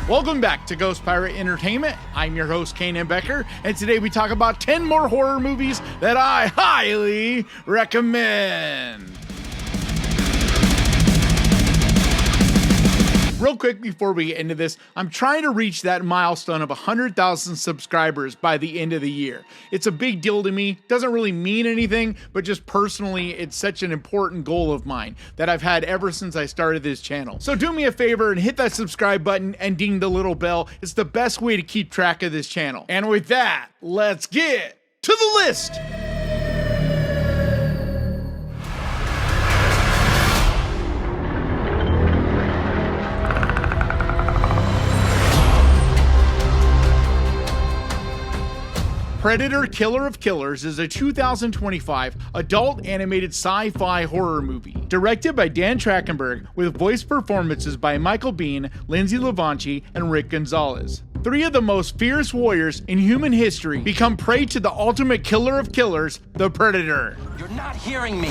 Welcome back to Ghost Pirate Entertainment. I'm your host, Kanan Becker, and today we talk about 10 more horror movies that I highly recommend. Real quick before we get into this, I'm trying to reach that milestone of 100,000 subscribers by the end of the year. It's a big deal to me. Doesn't really mean anything, but just personally, it's such an important goal of mine that I've had ever since I started this channel. So do me a favor and hit that subscribe button and ding the little bell. It's the best way to keep track of this channel. And with that, let's get to the list. Predator: Killer of Killers is a 2025 adult animated sci-fi horror movie. Directed by Dan Trachtenberg with voice performances by Michael Biehn, Lindsay Levanchi, and Rick Gonzalez. Three of the most fierce warriors in human history become prey to the ultimate killer of killers, the Predator. You're not hearing me.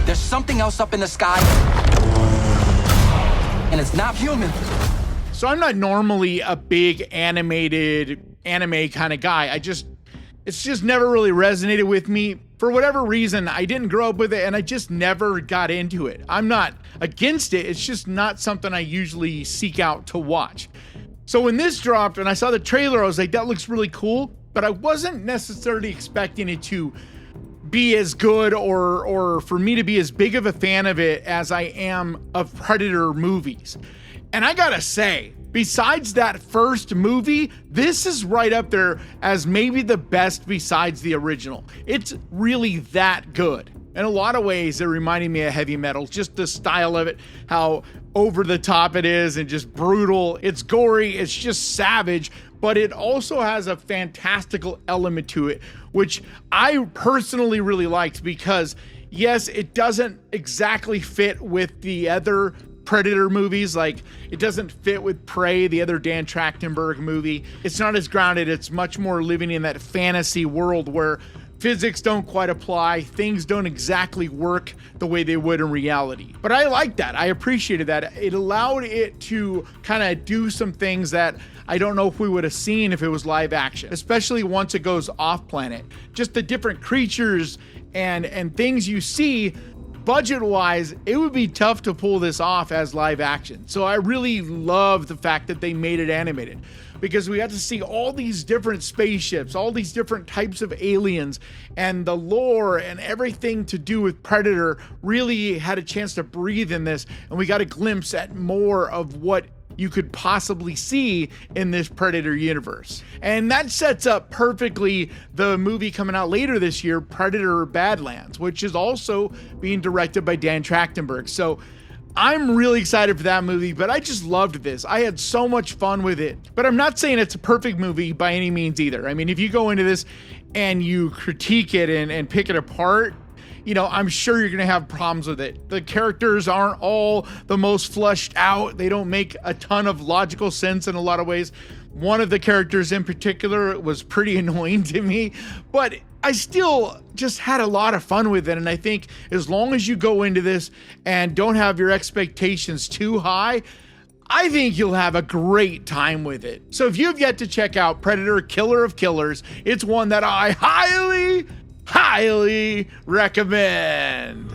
There's something else up in the sky, and it's not human. So I'm not normally a big anime kind of guy. It's just never really resonated with me. For whatever reason, I didn't grow up with it and I just never got into it. I'm not against it. It's just not something I usually seek out to watch. So when this dropped and I saw the trailer, I was like, that looks really cool, but I wasn't necessarily expecting it to be as good or for me to be as big of a fan of it as I am of Predator movies. And I gotta say, besides that first movie, this is right up there as maybe the best besides the original. It's really that good. In a lot of ways, it reminded me of Heavy Metal, just the style of it, how over the top it is and just brutal. It's gory, it's just savage, but it also has a fantastical element to it, which I personally really liked because, yes, it doesn't exactly fit with the other Predator movies. Like, it doesn't fit with Prey, the other Dan Trachtenberg movie. It's not as grounded. It's much more living in that fantasy world where physics don't quite apply. Things don't exactly work the way they would in reality. But I like that. I appreciated that. It allowed it to kind of do some things that I don't know if we would have seen if it was live action, especially once it goes off planet. Just the different creatures and things you see. Budget-wise, it would be tough to pull this off as live action. So I really love the fact that they made it animated because we got to see all these different spaceships, all these different types of aliens, and the lore and everything to do with Predator really had a chance to breathe in this, and we got a glimpse at more of what you could possibly see in this Predator universe. And that sets up perfectly the movie coming out later this year, Predator Badlands, which is also being directed by Dan Trachtenberg. So I'm really excited for that movie, but I just loved this. I had so much fun with it. But I'm not saying it's a perfect movie by any means either. I mean, if you go into this and you critique it and pick it apart, you know, I'm sure you're going to have problems with it. The characters aren't all the most fleshed out. They don't make a ton of logical sense in a lot of ways. One of the characters in particular was pretty annoying to me, but I still just had a lot of fun with it. And I think as long as you go into this and don't have your expectations too high, I think you'll have a great time with it. So if you've yet to check out Predator: Killer of Killers, it's one that I highly recommend.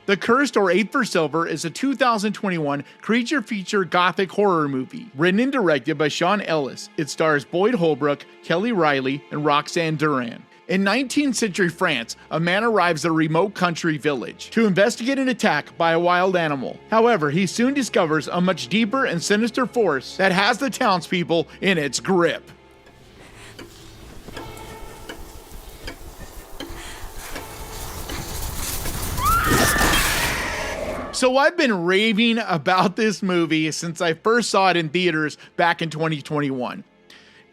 The Cursed or Eight for Silver is a 2021 creature feature gothic horror movie, written and directed by Sean Ellis. It stars Boyd Holbrook, Kelly Riley, and Roxanne Duran. In 19th century France, a man arrives at a remote country village to investigate an attack by a wild animal. However, he soon discovers a much deeper and sinister force that has the townspeople in its grip. So I've been raving about this movie since I first saw it in theaters back in 2021.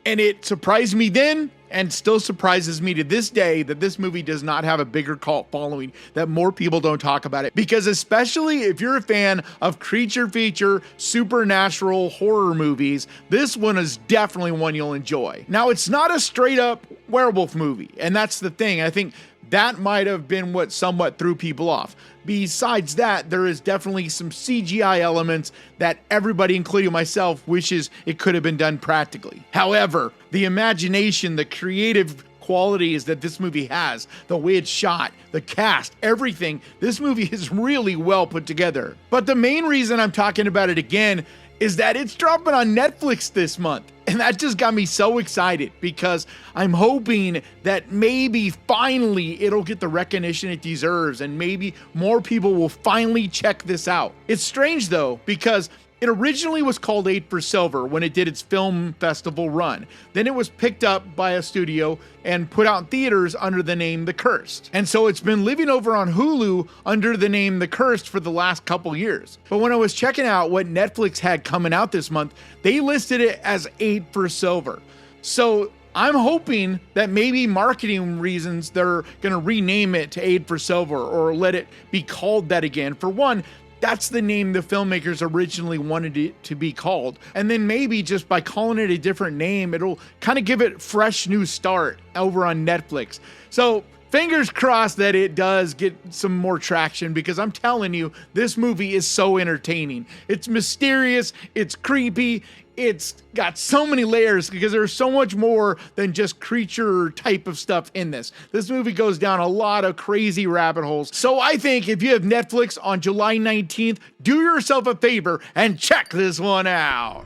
And it surprised me then, and still surprises me to this day that this movie does not have a bigger cult following, that more people don't talk about it. Because especially if you're a fan of creature feature, supernatural horror movies, this one is definitely one you'll enjoy. Now, it's not a straight up werewolf movie, and that's the thing. I think that might have been what somewhat threw people off. Besides that, there is definitely some CGI elements that everybody, including myself, wishes it could have been done practically. However, the imagination, the creative qualities that this movie has, the way it's shot, the cast, everything, this movie is really well put together. But the main reason I'm talking about it again is that it's dropping on Netflix this month. And that just got me so excited because I'm hoping that maybe finally it'll get the recognition it deserves and maybe more people will finally check this out. It's strange though, because it originally was called 8 for Silver when it did its film festival run. Then it was picked up by a studio and put out in theaters under the name The Cursed. And so it's been living over on Hulu under the name The Cursed for the last couple years. But when I was checking out what Netflix had coming out this month, they listed it as 8 for Silver. So I'm hoping that maybe marketing reasons they're gonna rename it to 8 for Silver or let it be called that again. For one, that's the name the filmmakers originally wanted it to be called. And then maybe just by calling it a different name, it'll kind of give it a fresh new start over on Netflix. So fingers crossed that it does get some more traction, because I'm telling you, this movie is so entertaining. It's mysterious, it's creepy, it's got so many layers because there's so much more than just creature type of stuff in this. This movie goes down a lot of crazy rabbit holes. So I think if you have Netflix on July 19th, do yourself a favor and check this one out.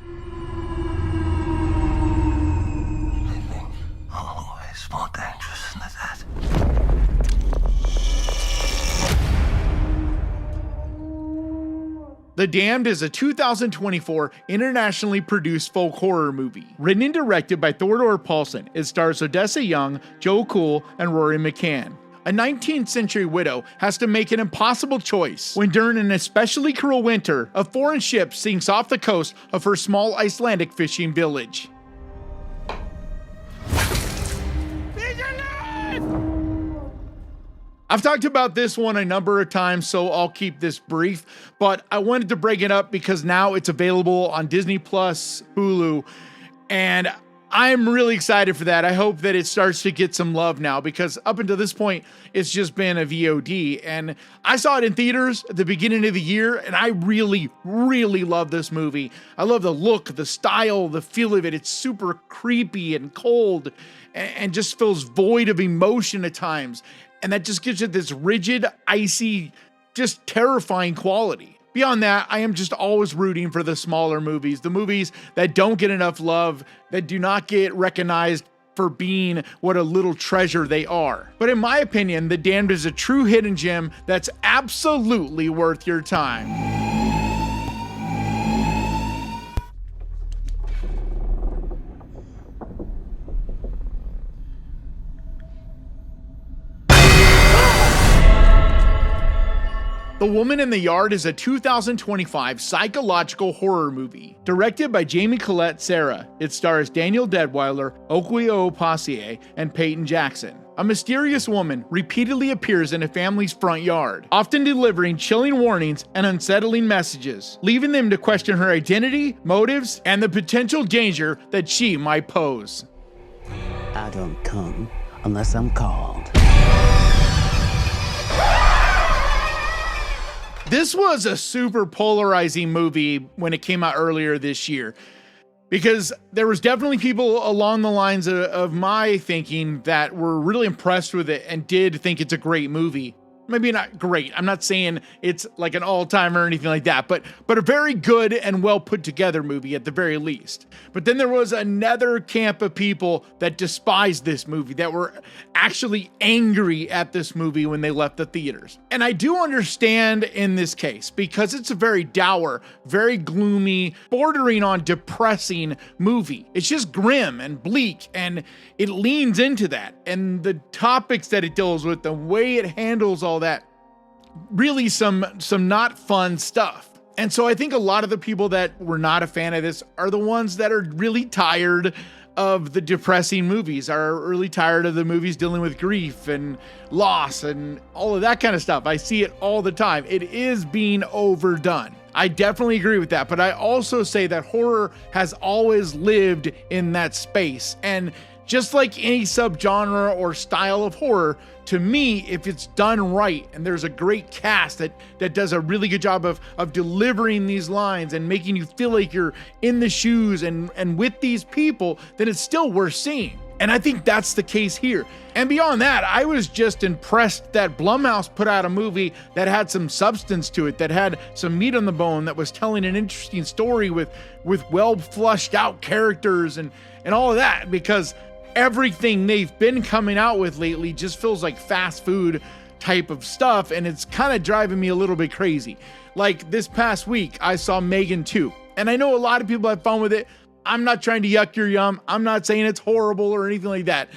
Always more dangerous than that. The Damned is a 2024 internationally produced folk horror movie. Written and directed by Theodore Paulson, it stars Odessa Young, Joe Cool, and Rory McCann. A 19th century widow has to make an impossible choice when during an especially cruel winter, a foreign ship sinks off the coast of her small Icelandic fishing village. I've talked about this one a number of times, so I'll keep this brief, but I wanted to bring it up because now it's available on Disney Plus, Hulu, and I'm really excited for that. I hope that it starts to get some love now, because up until this point, it's just been a VOD, and I saw it in theaters at the beginning of the year, and I really, really love this movie. I love the look, the style, the feel of it. It's super creepy and cold and just feels void of emotion at times. And that just gives it this rigid, icy, just terrifying quality. Beyond that, I am just always rooting for the smaller movies, the movies that don't get enough love, that do not get recognized for being what a little treasure they are. But in my opinion, The Damned is a true hidden gem that's absolutely worth your time. The Woman in the Yard is a 2025 psychological horror movie. Directed by Jamie Collette Serra, it stars Daniel Deadwyler, Okwuo Opasie, and Peyton Jackson. A mysterious woman repeatedly appears in a family's front yard, often delivering chilling warnings and unsettling messages, leaving them to question her identity, motives, and the potential danger that she might pose. I don't come unless I'm called. This was a super polarizing movie when it came out earlier this year, because there was definitely people along the lines of my thinking that were really impressed with it and did think it's a great movie. Maybe not great. I'm not saying it's like an all-time or anything like that, but a very good and well put together movie at the very least. But then there was another camp of people that despised this movie, that were actually angry at this movie when they left the theaters. And I do understand in this case, because it's a very dour, very gloomy, bordering on depressing movie. It's just grim and bleak, and it leans into that. And the topics that it deals with, the way it handles all that, really some not fun stuff. And so I think a lot of the people that were not a fan of this are the ones that are really tired of the depressing movies, are really tired of the movies dealing with grief and loss and all of that kind of stuff. I see it all the time. It is being overdone. I definitely agree with that, but I also say that horror has always lived in that space. And just like any subgenre or style of horror, to me, if it's done right and there's a great cast that does a really good job of delivering these lines and making you feel like you're in the shoes and with these people, then it's still worth seeing. And I think that's the case here. And beyond that, I was just impressed that Blumhouse put out a movie that had some substance to it, that had some meat on the bone, that was telling an interesting story with well flushed out characters and all of that, because everything they've been coming out with lately just feels like fast food type of stuff, and it's kind of driving me a little bit crazy. Like this past week, I saw Megan 2, and I know a lot of people have fun with it. I'm not trying to yuck your yum. I'm not saying it's horrible or anything like that,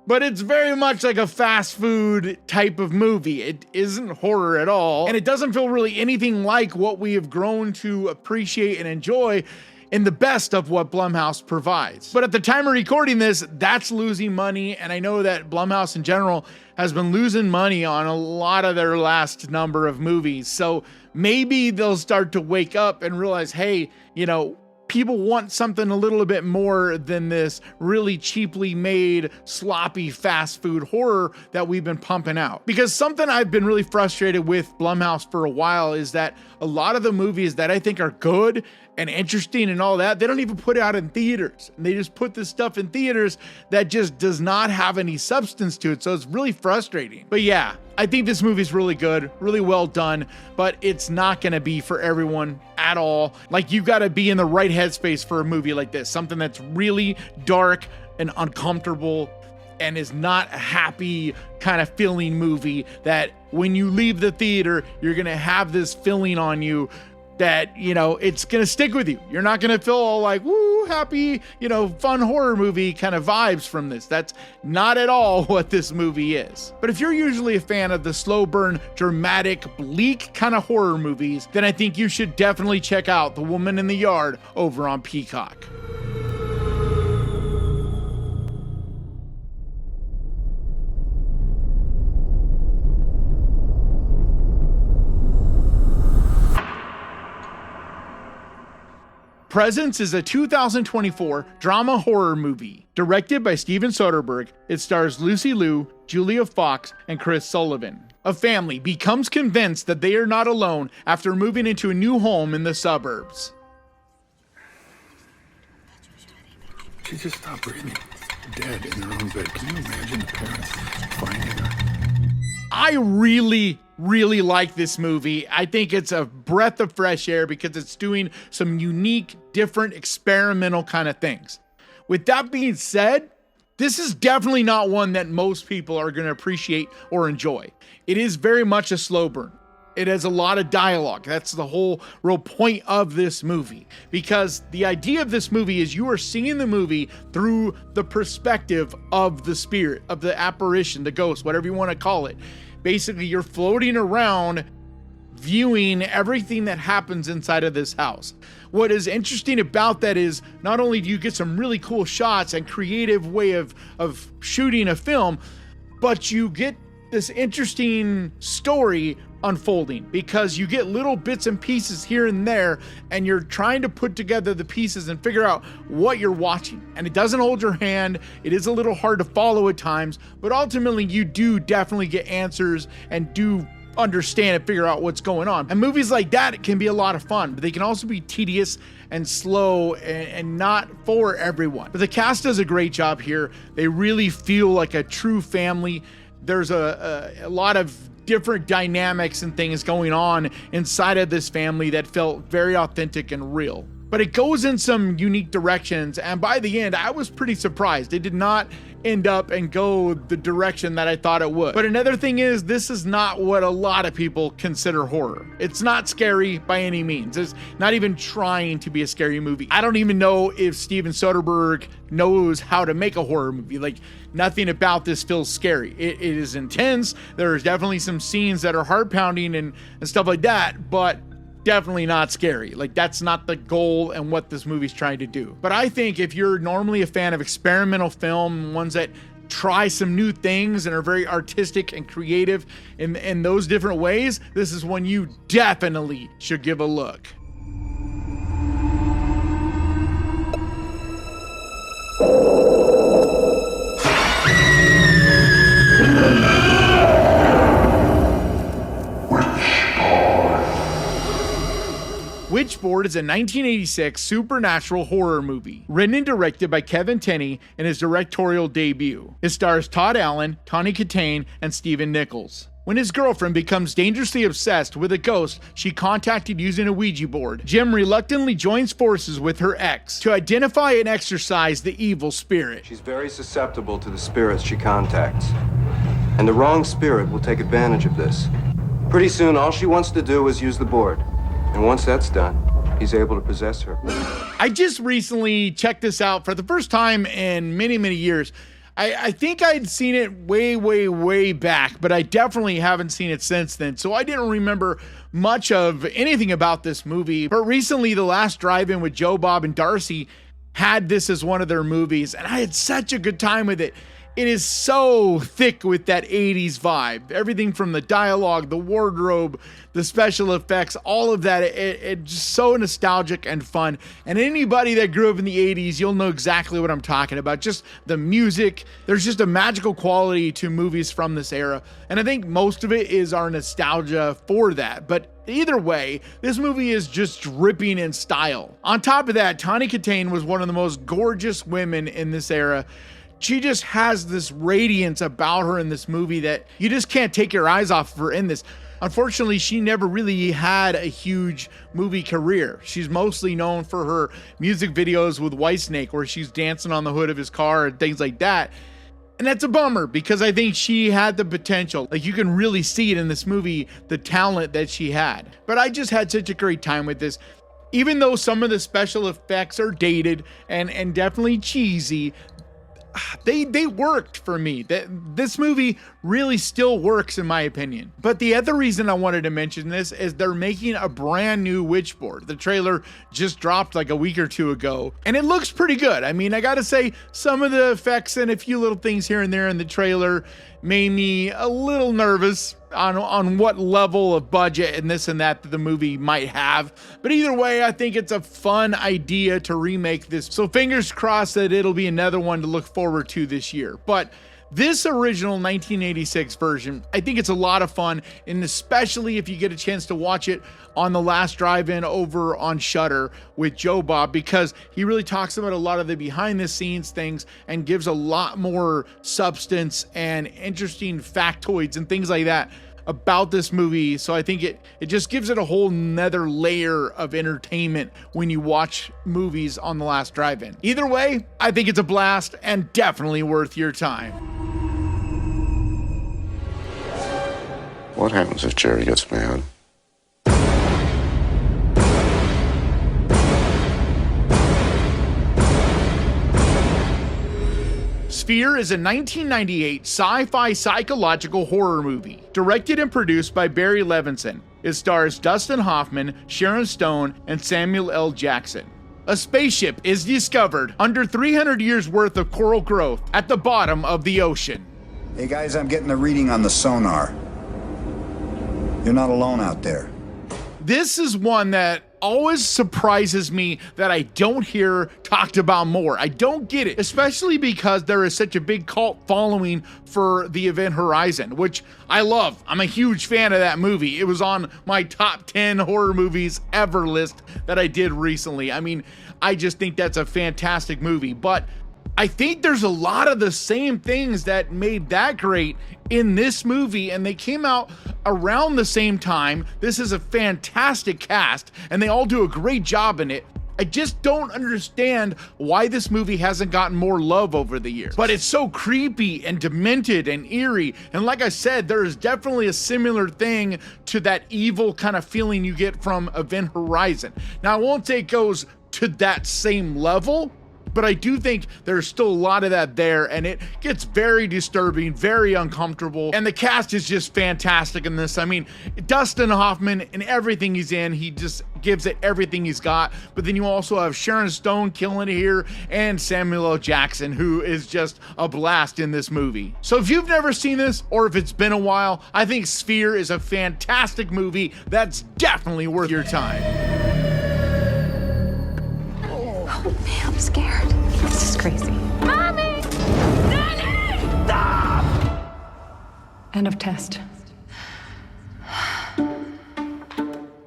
but it's very much like a fast food type of movie. It isn't horror at all, and it doesn't feel really anything like what we have grown to appreciate and enjoy in the best of what Blumhouse provides. But at the time of recording this, that's losing money, and I know that Blumhouse in general has been losing money on a lot of their last number of movies. So maybe they'll start to wake up and realize, hey, people want something a little bit more than this really cheaply made, sloppy fast food horror that we've been pumping out. Because something I've been really frustrated with Blumhouse for a while is that a lot of the movies that I think are good and interesting and all that, they don't even put it out in theaters. And they just put this stuff in theaters that just does not have any substance to it. So it's really frustrating. But yeah, I think this movie's really good, really well done, but it's not going to be for everyone at all. Like, you got to be in the right headspace for a movie like this, something that's really dark and uncomfortable and is not a happy kind of feeling movie that when you leave the theater, you're going to have this feeling on you that, it's going to stick with you. You're not going to feel all like, woo, happy, fun horror movie kind of vibes from this. That's not at all what this movie is. But if you're usually a fan of the slow burn, dramatic, bleak kind of horror movies, then I think you should definitely check out The Woman in the Yard over on Peacock. Presence is a 2024 drama horror movie. Directed by Steven Soderbergh, it stars Lucy Liu, Julia Fox, and Chris Sullivan. A family becomes convinced that they are not alone after moving into a new home in the suburbs. She just stopped breathing, dead in her own bed. Can you imagine the parents finding her? I really like this movie. I think it's a breath of fresh air because it's doing some unique, different, experimental kind of things. With that being said, this is definitely not one that most people are going to appreciate or enjoy. It is very much a slow burn. It has a lot of dialogue. That's the whole real point of this movie, because the idea of this movie is you are seeing the movie through the perspective of the spirit, of the apparition, the ghost, whatever you want to call it. Basically, you're floating around viewing everything that happens inside of this house. What is interesting about that is not only do you get some really cool shots and creative way of shooting a film, but you get this interesting story unfolding because you get little bits and pieces here and there, and you're trying to put together the pieces and figure out what you're watching. And it doesn't hold your hand. It is a little hard to follow at times, but ultimately you do definitely get answers and do understand and figure out what's going on. And movies like that can be a lot of fun, but they can also be tedious and slow and not for everyone. But the cast does a great job here. They really feel like a true family. There's a lot of different dynamics and things going on inside of this family that felt very authentic and real. But it goes in some unique directions, and by the end, I was pretty surprised. It did not end up and go the direction that I thought it would. But another thing is, this is not what a lot of people consider horror. It's not scary by any means. It's not even trying to be a scary movie. I don't even know if Steven Soderbergh knows how to make a horror movie. Like, nothing about this feels scary. It is intense. There's definitely some scenes that are heart pounding and stuff like that, but definitely not scary. Like, that's not the goal and what this movie's trying to do. But I think if you're normally a fan of experimental film, ones that try some new things and are very artistic and creative in those different ways, this is one you definitely should give a look. Witchboard is a 1986 supernatural horror movie, written and directed by Kevin Tenney in his directorial debut. It stars Todd Allen, Tawny Katane, and Stephen Nichols. When his girlfriend becomes dangerously obsessed with a ghost she contacted using a Ouija board, Jim reluctantly joins forces with her ex to identify and exorcise the evil spirit. She's very susceptible to the spirits she contacts, and the wrong spirit will take advantage of this. Pretty soon, all she wants to do is use the board. And once that's done, he's able to possess her. I just recently checked this out for the first time in many, many years. I think I'd seen it way back, but I definitely haven't seen it since then. So I didn't remember much of anything about this movie. But recently, The Last Drive-In with Joe, Bob, and Darcy had this as one of their movies, and I had such a good time with it. It is so thick with that 80s vibe. Everything from the dialogue, the wardrobe, the special effects, all of that. It's just so nostalgic and fun. And anybody that grew up in the 80s, you'll know exactly what I'm talking about. Just the music. There's just a magical quality to movies from this era. And I think most of it is our nostalgia for that. But either way, this movie is just dripping in style. On top of that, Tawny Katane was one of the most gorgeous women in this era. She just has this radiance about her in this movie that you just can't take your eyes off of her in this. Unfortunately, she never really had a huge movie career. She's mostly known for her music videos with Whitesnake, where she's dancing on the hood of his car and things like that. And that's a bummer, because I think she had the potential. Like, you can really see it in this movie, the talent that she had. But I just had such a great time with this. Even though some of the special effects are dated and definitely cheesy, they worked for me. This movie really still works in my opinion. But the other reason I wanted to mention this is they're making a brand new Witchboard. The trailer just dropped like a week or two ago, and it looks pretty good. I mean, I gotta say, some of the effects and a few little things here and there in the trailer made me a little nervous on what level of budget and this and that the movie might have. But either way, I think it's a fun idea to remake this. So fingers crossed that it'll be another one to look forward to this year. But this original 1986 version, I think it's a lot of fun, and especially if you get a chance to watch it on The Last Drive-In over on Shudder with Joe Bob, because he really talks about a lot of the behind the scenes things and gives a lot more substance and interesting factoids and things like that about this movie. So I think it just gives it a whole nother layer of entertainment when you watch movies on The Last Drive-In. Either way, I think it's a blast and definitely worth your time. What happens if Jerry gets mad? Sphere is a 1998 sci-fi psychological horror movie, directed and produced by Barry Levinson. It stars Dustin Hoffman, Sharon Stone, and Samuel L. Jackson. A spaceship is discovered under 300 years worth of coral growth at the bottom of the ocean. Hey guys, I'm getting a reading on the sonar. You're not alone out there. This is one that always surprises me that I don't hear talked about more. I don't get it, especially because there is such a big cult following for the Event Horizon, which I love. I'm a huge fan of that movie. It was on my top 10 horror movies ever list that I did recently. I mean, I just think that's a fantastic movie, but I think there's a lot of the same things that made that great in this movie, and they came out around the same time. This is a fantastic cast, and they all do a great job in it. I just don't understand why this movie hasn't gotten more love over the years. But it's so creepy and demented and eerie, and like I said, there is definitely a similar thing to that evil kind of feeling you get from Event Horizon. Now, I won't say it goes to that same level, but I do think there's still a lot of that there, and it gets very disturbing, very uncomfortable, and the cast is just fantastic in this. I mean, Dustin Hoffman and everything he's in, he just gives it everything he's got. But then you also have Sharon Stone killing it here, and Samuel L. Jackson, who is just a blast in this movie. So if you've never seen this, or if it's been a while, I think Sphere is a fantastic movie that's definitely worth your time. Oh man, I'm scared. This is crazy. Mommy! Daddy! Stop! End of test.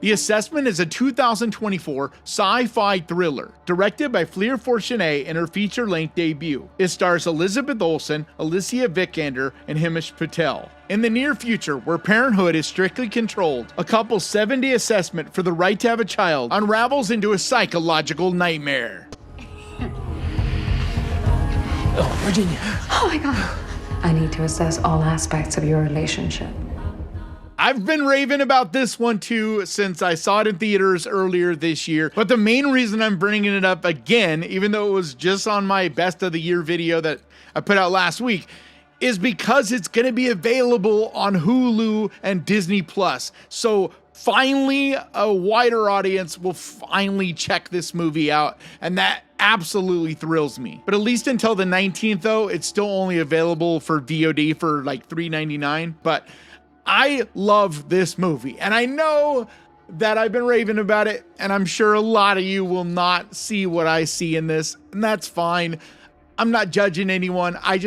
The Assessment is a 2024 sci-fi thriller directed by Fleur Fortuné in her feature-length debut. It stars Elizabeth Olsen, Alicia Vikander, and Himesh Patel. In the near future, where parenthood is strictly controlled, a couple's 7-day assessment for the right to have a child unravels into a psychological nightmare. Oh, Virginia. Oh my God. I need to assess all aspects of your relationship. I've been raving about this one too since I saw it in theaters earlier this year, but the main reason I'm bringing it up again, even though it was just on my best of the year video that I put out last week, is because it's going to be available on Hulu and Disney Plus. So finally, a wider audience will finally check this movie out, and that absolutely thrills me. But at least until the 19th, though, it's still only available for VOD for like $3.99. But I love this movie, and I know that I've been raving about it, and I'm sure a lot of you will not see what I see in this, and that's fine. I'm not judging anyone. I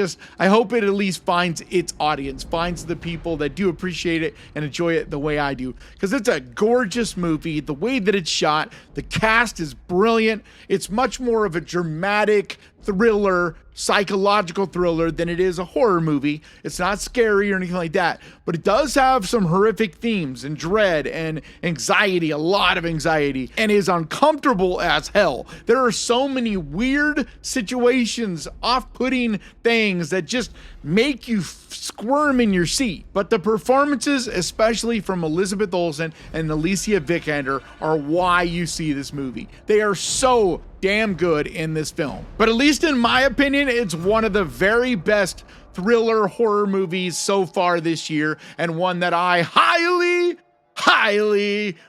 hope it at least finds its audience, finds the people that do appreciate it and enjoy it the way I do. Because it's a gorgeous movie. The way that it's shot, the cast is brilliant. It's much more of a dramatic thriller, psychological thriller than it is a horror movie. It's not scary or anything like that, but it does have some horrific themes and dread and anxiety, a lot of anxiety, and is uncomfortable as hell. There are so many weird situations, off-putting things that just make you squirm in your seat. But the performances, especially from Elizabeth Olsen and Alicia Vikander, are why you see this movie. They are so damn good in this film. But at least in my opinion, it's one of the very best thriller horror movies so far this year, and one that I highly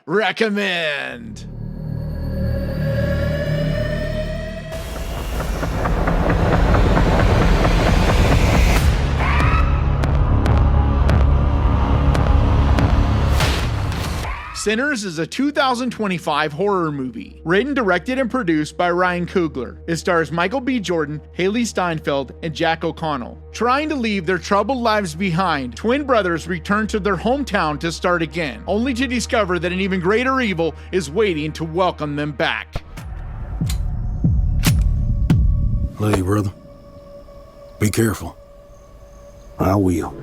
recommend. Sinners is a 2025 horror movie, written, directed, and produced by Ryan Coogler. It stars Michael B. Jordan, Haley Steinfeld, and Jack O'Connell. Trying to leave their troubled lives behind, twin brothers return to their hometown to start again, only to discover that an even greater evil is waiting to welcome them back. Hey, brother. Be careful. I will.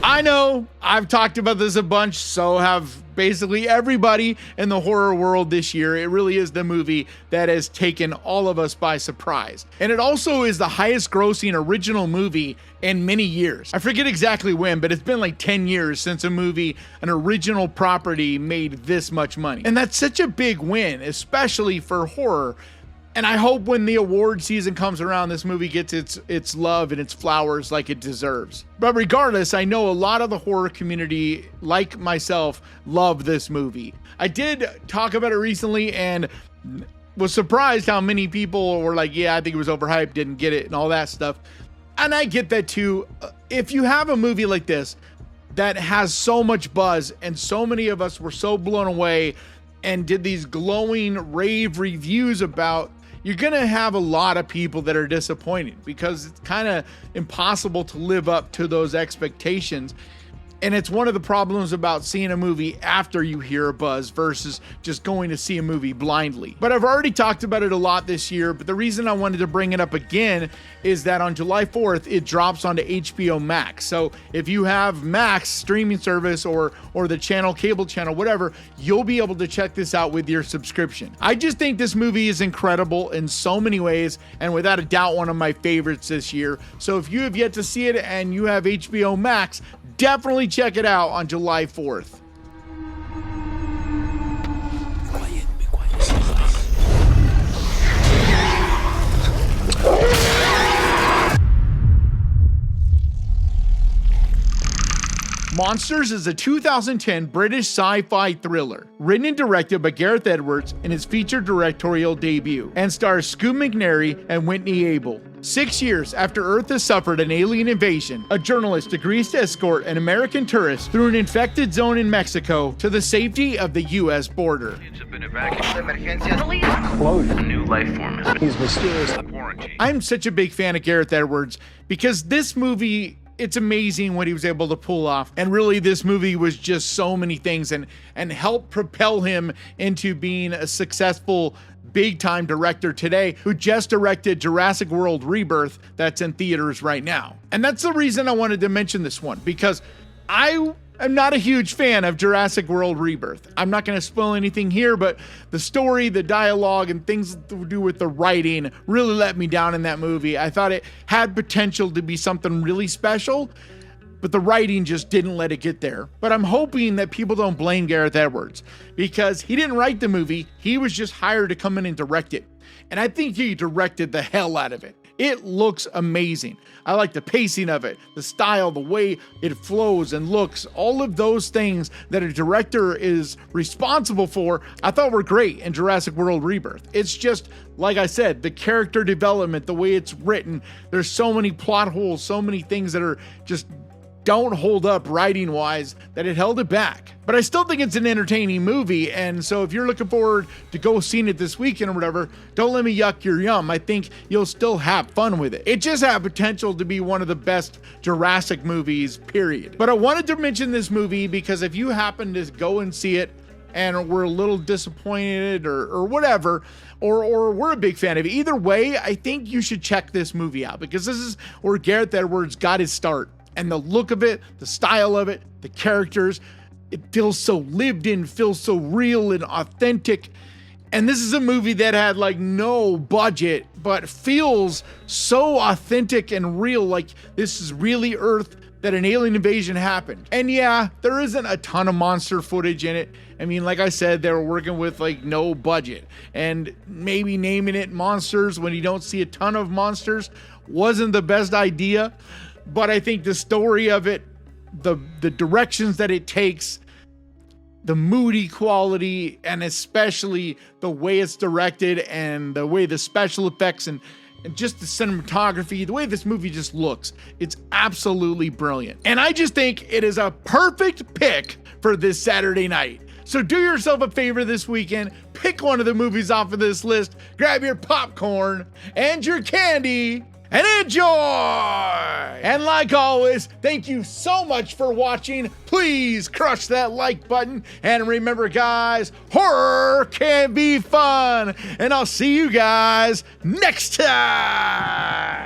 I know I've talked about this a bunch, so have basically everybody in the horror world this year. It really is the movie that has taken all of us by surprise. And it also is the highest grossing original movie in many years. I forget exactly when, but it's been like 10 years since a movie, an original property, made this much money. And that's such a big win, especially for horror. And I hope when the award season comes around, this movie gets its love and its flowers like it deserves. But regardless, I know a lot of the horror community, like myself, love this movie. I did talk about it recently and was surprised how many people were like, yeah, I think it was overhyped, didn't get it, and all that stuff. And I get that too. If you have a movie like this that has so much buzz and so many of us were so blown away and did these glowing rave reviews about, you're gonna have a lot of people that are disappointed because it's kind of impossible to live up to those expectations. And it's one of the problems about seeing a movie after you hear a buzz versus just going to see a movie blindly. But I've already talked about it a lot this year, but the reason I wanted to bring it up again is that on July 4th, it drops onto HBO Max. So if you have Max streaming service or the channel, cable channel, whatever, you'll be able to check this out with your subscription. I just think this movie is incredible in so many ways, and without a doubt, one of my favorites this year. So if you have yet to see it and you have HBO Max, definitely check it out on July 4th. Quiet, be quiet. Monsters is a 2010 British sci-fi thriller, written and directed by Gareth Edwards in his feature directorial debut, and stars Scoot McNairy and Whitney Able. 6 years after Earth has suffered an alien invasion, a journalist agrees to escort an American tourist through an infected zone in Mexico to the safety of the U.S. border. New life form. He's mysterious. I'm such a big fan of Gareth Edwards because this movie, it's amazing what he was able to pull off. And really, this movie was just so many things and helped propel him into being a successful big-time director today who just directed Jurassic World Rebirth that's in theaters right now. And that's the reason I wanted to mention this one, because I'm not a huge fan of Jurassic World Rebirth. I'm not going to spoil anything here, but the story, the dialogue, and things to do with the writing really let me down in that movie. I thought it had potential to be something really special, but the writing just didn't let it get there. But I'm hoping that people don't blame Gareth Edwards, because he didn't write the movie. He was just hired to come in and direct it. And I think he directed the hell out of it. It looks amazing. I like the pacing of it, the style, the way it flows and looks, all of those things that a director is responsible for, I thought were great in Jurassic World Rebirth. It's just, like I said, the character development, the way it's written, there's so many plot holes, so many things that are just don't hold up writing wise that it held it back. But I still think it's an entertaining movie, and so if you're looking forward to go seeing it this weekend or whatever, don't let me yuck your yum. I think you'll still have fun with it. It just had potential to be one of the best Jurassic movies, period. But I wanted to mention this movie because if you happen to go and see it and we're a little disappointed or whatever, or we're a big fan of it, either way, I think you should check this movie out, because this is where Gareth Edwards got his start. And the look of it, the style of it, the characters, it feels so lived in, feels so real and authentic. And this is a movie that had like no budget, but feels so authentic and real, like this is really Earth, that an alien invasion happened. And yeah, there isn't a ton of monster footage in it. I mean, like I said, they were working with like no budget, and maybe naming it Monsters when you don't see a ton of monsters wasn't the best idea. But I think the story of it, the directions that it takes, the moody quality, and especially the way it's directed and the way the special effects and just the cinematography, the way this movie just looks, it's absolutely brilliant. And I just think it is a perfect pick for this Saturday night. So do yourself a favor this weekend, pick one of the movies off of this list, grab your popcorn and your candy, and enjoy! And like always, thank you so much for watching. Please crush that like button. And remember, guys, horror can be fun. And I'll see you guys next time.